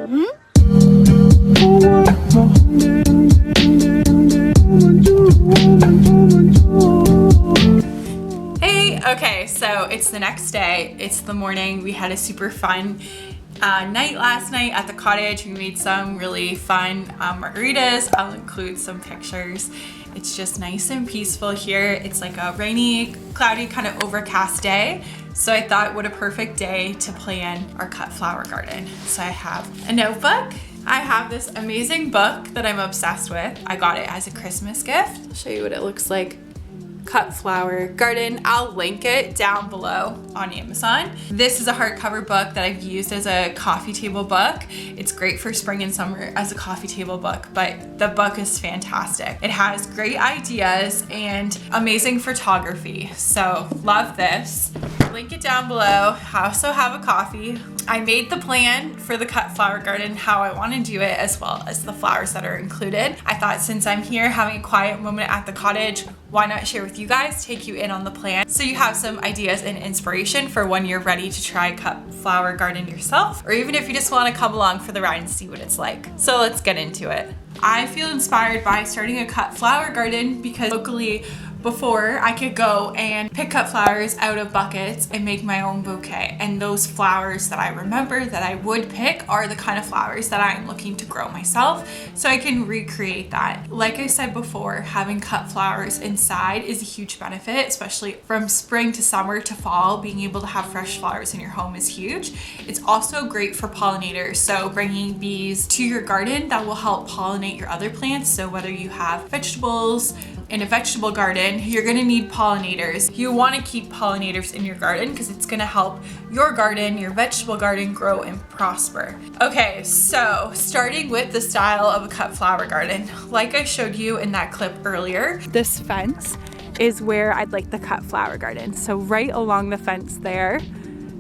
Hey, okay, so it's the next day. It's the morning. We had a super fun night last night at the cottage. We made some really fun margaritas. I'll include some pictures. It's just nice and peaceful here. It's like a rainy, cloudy, kind of overcast day. So I thought what a perfect day to plan our cut flower garden. So I have a notebook. I have this amazing book that I'm obsessed with. I got it as a Christmas gift. I'll show you what it looks like. Cut flower garden. I'll link it down below on Amazon. This is a hardcover book that I've used as a coffee table book. It's great for spring and summer as a coffee table book, but the book is fantastic. It has great ideas and amazing photography. So love this. Link it down below. I also have a coffee. I made the plan for the cut flower garden, how I want to do it, as well as the flowers that are included. I thought since I'm here having a quiet moment at the cottage, why not share with you guys, take you in on the plan, so you have some ideas and inspiration for when you're ready to try cut flower garden yourself, or even if you just want to come along for the ride and see what it's like. So let's get into it. I feel inspired by starting a cut flower garden because locally, before I could go and pick cut flowers out of buckets and make my own bouquet. And those flowers that I remember that I would pick are the kind of flowers that I'm looking to grow myself, so I can recreate that. Like I said before, having cut flowers inside is a huge benefit, especially from spring to summer to fall. Being able to have fresh flowers in your home is huge. It's also great for pollinators, so bringing bees to your garden that will help pollinate your other plants. So whether you have vegetables, in a vegetable garden, you're gonna need pollinators. You wanna keep pollinators in your garden because it's gonna help your garden, your vegetable garden, grow and prosper. Okay, so starting with the style of a cut flower garden. Like I showed you in that clip earlier, this fence is where I'd like the cut flower garden. So right along the fence there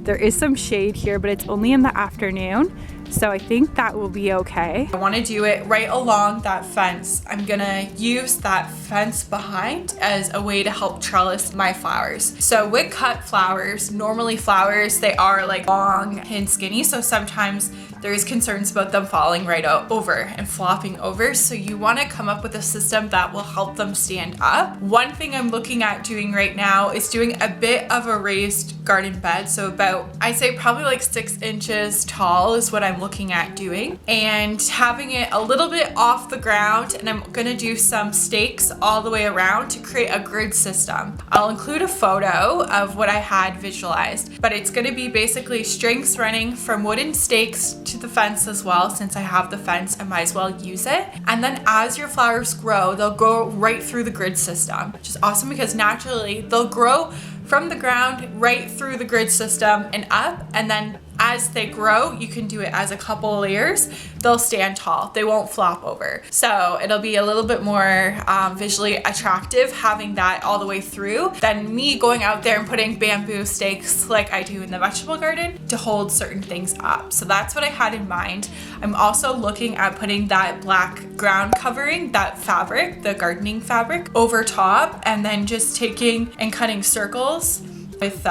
is some shade here, but it's only in the afternoon. So I think that will be okay. I want to do it right along that fence. I'm gonna use that fence behind as a way to help trellis my flowers. So with cut flowers, normally flowers, they are like long and skinny. So sometimes there is concerns about them falling right over and flopping over. So you want to come up with a system that will help them stand up. One thing I'm looking at doing right now is doing a bit of a raised garden bed. So about, I'd say probably like 6 inches tall is what I'm looking at doing, and having it a little bit off the ground. And I'm gonna do some stakes all the way around to create a grid system. I'll include a photo of what I had visualized, but it's gonna be basically strings running from wooden stakes to the fence as well. Since I have the fence, I might as well use it. And then as your flowers grow, they'll go right through the grid system, which is awesome because naturally they'll grow from the ground right through the grid system and up. And then as they grow, you can do it as a couple layers. They'll stand tall. They won't flop over. So it'll be a little bit more visually attractive having that all the way through than me going out there and putting bamboo stakes like I do in the vegetable garden to hold certain things up. So that's what I had in mind. I'm also looking at putting that black ground covering, that fabric, the gardening fabric, over top, and then just taking and cutting circles with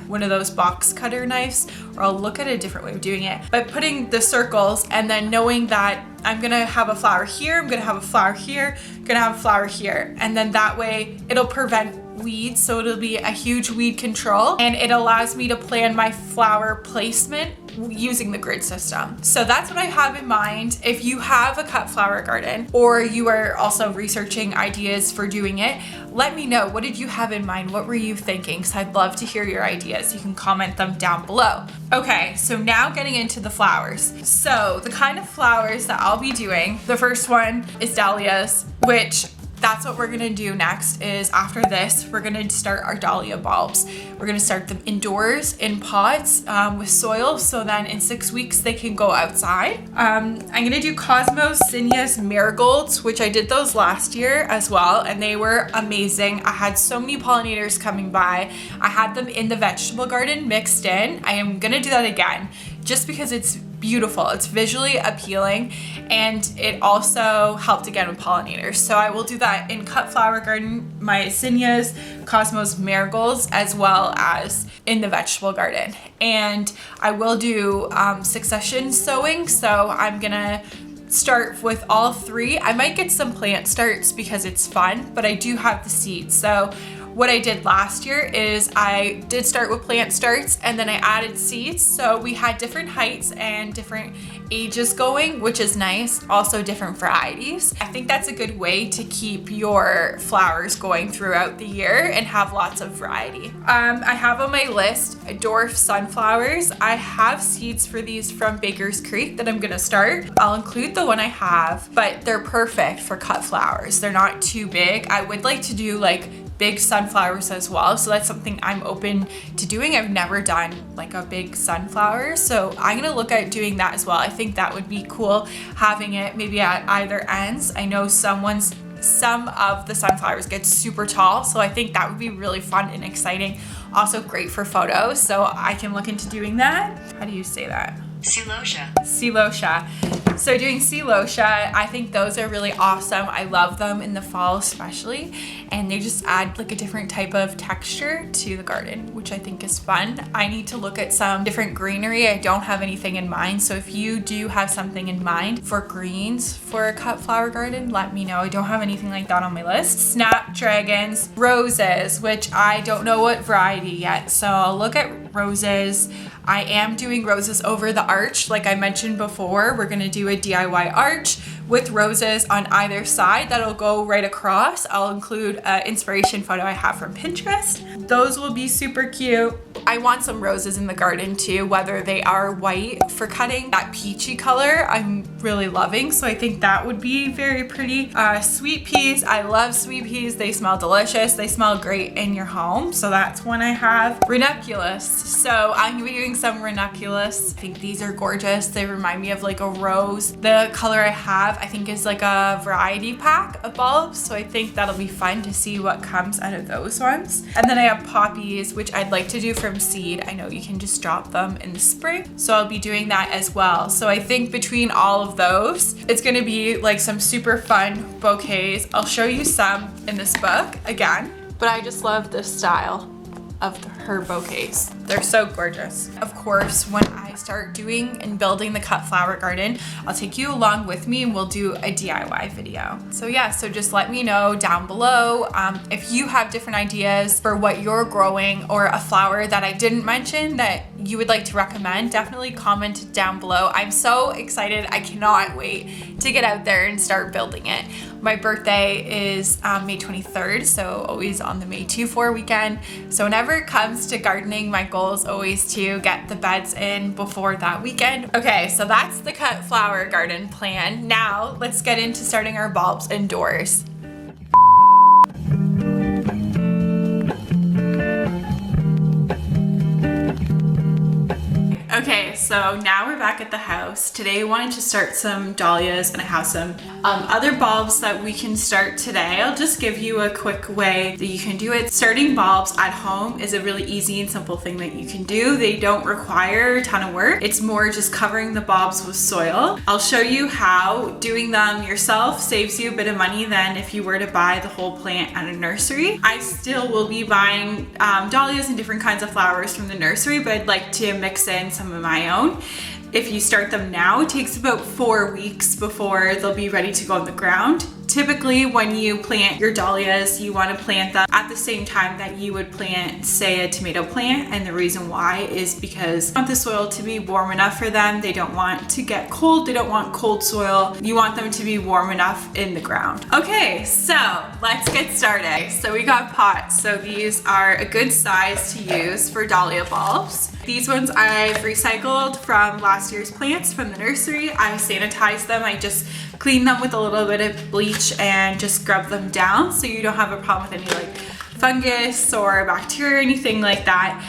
one of those box cutter knives, or I'll look at a different way of doing it, but putting the circles and then knowing that I'm gonna have a flower here, I'm gonna have a flower here, I'm gonna have a flower here, and then that way it'll prevent weeds, so it'll be a huge weed control, and it allows me to plan my flower placement using the grid system. So that's what I have in mind. If you have a cut flower garden or you are also researching ideas for doing it, let me know. What did you have in mind? What were you thinking? Because I'd love to hear your ideas. You can comment them down below. Okay, so now getting into the flowers. So the kind of flowers that I'll be doing, the first one is dahlias, which that's what we're gonna do next. Is after this, we're gonna start our dahlia bulbs. We're gonna start them indoors in pots with soil, so then in 6 weeks they can go outside. I'm gonna do Cosmos Zinnias marigolds, which I did those last year as well, and they were amazing. I had so many pollinators coming by. I had them in the vegetable garden mixed in. I am gonna do that again, just because it's beautiful. It's visually appealing, and it also helped again with pollinators. So I will do that in cut flower garden, my zinnias, cosmos, marigolds, as well as in the vegetable garden. And I will do succession sowing, so I'm gonna start with all three. I might get some plant starts because it's fun, but I do have the seeds. So what I did last year is I did start with plant starts and then I added seeds. So we had different heights and different ages going, which is nice. Also different varieties. I think that's a good way to keep your flowers going throughout the year and have lots of variety. I have on my list dwarf sunflowers. I have seeds for these from Baker's Creek that I'm gonna start. I'll include the one I have, but they're perfect for cut flowers. They're not too big. I would like to do like big sunflowers as well, so that's something I'm open to doing. I've never done like a big sunflower, so I'm gonna look at doing that as well. I think that would be cool, having it maybe at either ends. I know some of the sunflowers get super tall, so I think that would be really fun and exciting. Also great for photos, so I can look into doing that. How do you say that? Celosia. Celosia. So doing celosia, I think those are really awesome. I love them in the fall especially, and they just add like a different type of texture to the garden, which I think is fun. I need to look at some different greenery. I don't have anything in mind, so if you do have something in mind for greens for a cut flower garden, let me know. I don't have anything like that on my list. Snapdragons, roses, which I don't know what variety yet, so I'll look at roses. I am doing roses over the arch. Like I mentioned before, we're gonna do a DIY arch with roses on either side that'll go right across. I'll include an inspiration photo I have from Pinterest. Those will be super cute. I want some roses in the garden too, whether they are white for cutting. That peachy color I'm really loving, so I think that would be very pretty. Sweet peas, I love sweet peas. They smell delicious. They smell great in your home, so that's one I have. Ranunculus, so I'm gonna be doing some ranunculus. I think these are gorgeous. They remind me of like a rose. The color I have, I think, is like a variety pack of bulbs, so I think that'll be fun to see what comes out of those ones. And then I have poppies, which I'd like to do from seed. I know you can just drop them in the spring, so I'll be doing that as well. So I think between all of those, it's gonna be like some super fun bouquets. I'll show you some in this book again, but I just love this style of her bouquets. They're so gorgeous. Of course, when I start doing and building the cut flower garden, I'll take you along with me and we'll do a DIY video. So yeah, so just let me know down below if you have different ideas for what you're growing or a flower that I didn't mention that you would like to recommend. Definitely comment down below. I'm so excited. I cannot wait to get out there and start building it. My birthday is May 23rd, so always on the May 2-4 weekend. So whenever it comes to gardening, my goal is always to get the beds in before that weekend. Okay, so that's the cut flower garden plan. Now let's get into starting our bulbs indoors. Okay, so now we're back at the house. Today I wanted to start some dahlias, and I have some other bulbs that we can start today. I'll just give you a quick way that you can do it. Starting bulbs at home is a really easy and simple thing that you can do. They don't require a ton of work. It's more just covering the bulbs with soil. I'll show you how doing them yourself saves you a bit of money than if you were to buy the whole plant at a nursery. I still will be buying dahlias and different kinds of flowers from the nursery, but I'd like to mix in some of my own. If you start them now, it takes about 4 weeks before they'll be ready to go on the ground. Typically, when you plant your dahlias, you want to plant them at the same time that you would plant, say, a tomato plant. And the reason why is because you want the soil to be warm enough for them. They don't want to get cold. They don't want cold soil. You want them to be warm enough in the ground. Okay, so let's get started. So we got pots. So these are a good size to use for dahlia bulbs. These ones I've recycled from last year's plants from the nursery. I sanitized them. I just clean them with a little bit of bleach and just scrub them down so you don't have a problem with any like fungus or bacteria or anything like that.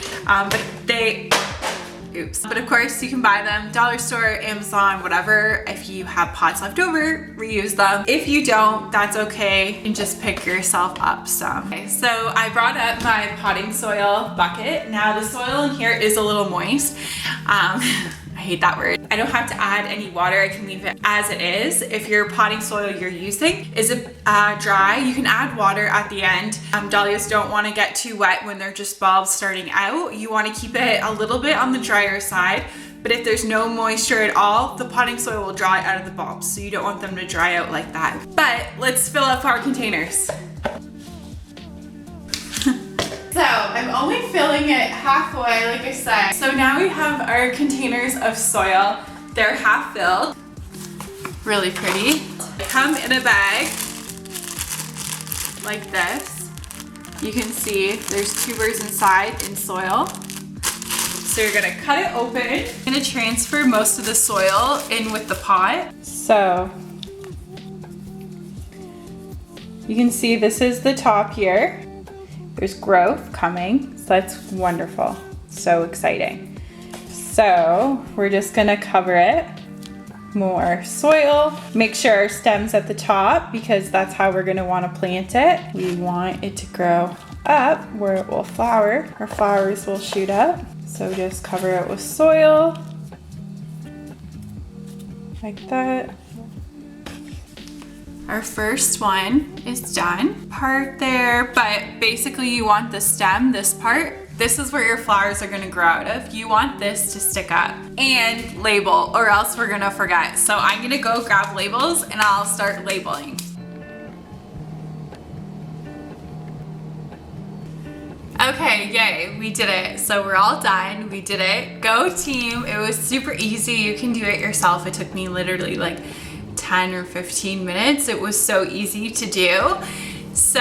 But of course you can buy them dollar store, Amazon, whatever. If you have pots left over, reuse them. If you don't, that's okay, and just pick yourself up some. Okay, so I brought up my potting soil bucket. Now the soil in here is a little moist. I hate that word. I don't have to add any water. I can leave it as it is. If your potting soil you're using is dry, you can add water at the end. Dahlias don't want to get too wet when they're just bulbs starting out. You want to keep it a little bit on the drier side, but if there's no moisture at all, the potting soil will dry out of the bulbs, so you don't want them to dry out like that. But let's fill up our containers. So I'm only filling it halfway, like I said. So now we have our containers of soil. They're half filled. Really pretty. They come in a bag like this. You can see there's tubers inside in soil. So you're gonna cut it open. I'm gonna transfer most of the soil in with the pot. So you can see this is the top here. There's growth coming, so that's wonderful. So exciting. So we're just gonna cover it. More soil. Make sure our stem's at the top because that's how we're gonna wanna plant it. We want it to grow up where it will flower. Our flowers will shoot up. So just cover it with soil, like that. Our first one is done. Part there, but basically you want the stem, this part. This is where your flowers are gonna grow out of. You want this to stick up. And label, or else we're gonna forget. So I'm gonna go grab labels and I'll start labeling. Okay, yay, we did it. So we're all done, we did it. Go team, it was super easy. You can do it yourself. It took me literally like 10 or 15 minutes. It was so easy to do. So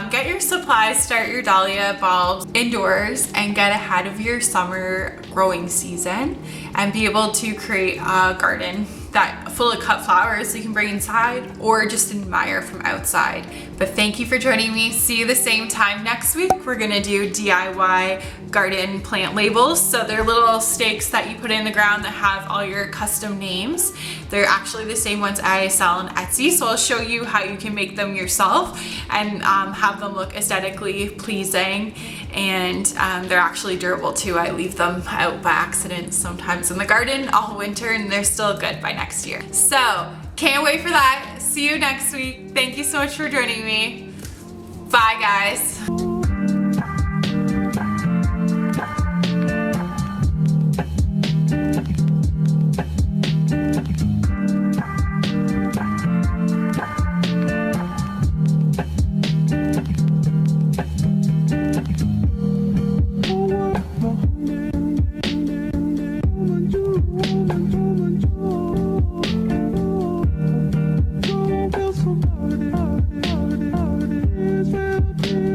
get your supplies, start your dahlia bulbs indoors and get ahead of your summer growing season and be able to create a garden that full of cut flowers so you can bring inside or just admire from outside. But thank you for joining me. See you the same time next week. We're gonna do DIY garden plant labels. So they're little stakes that you put in the ground that have all your custom names. They're actually the same ones I sell on Etsy. So I'll show you how you can make them yourself and have them look aesthetically pleasing. And they're actually durable too. I leave them out by accident sometimes in the garden all winter and they're still good by next year. So can't wait for that. See you next week. Thank you so much for joining me. Bye guys.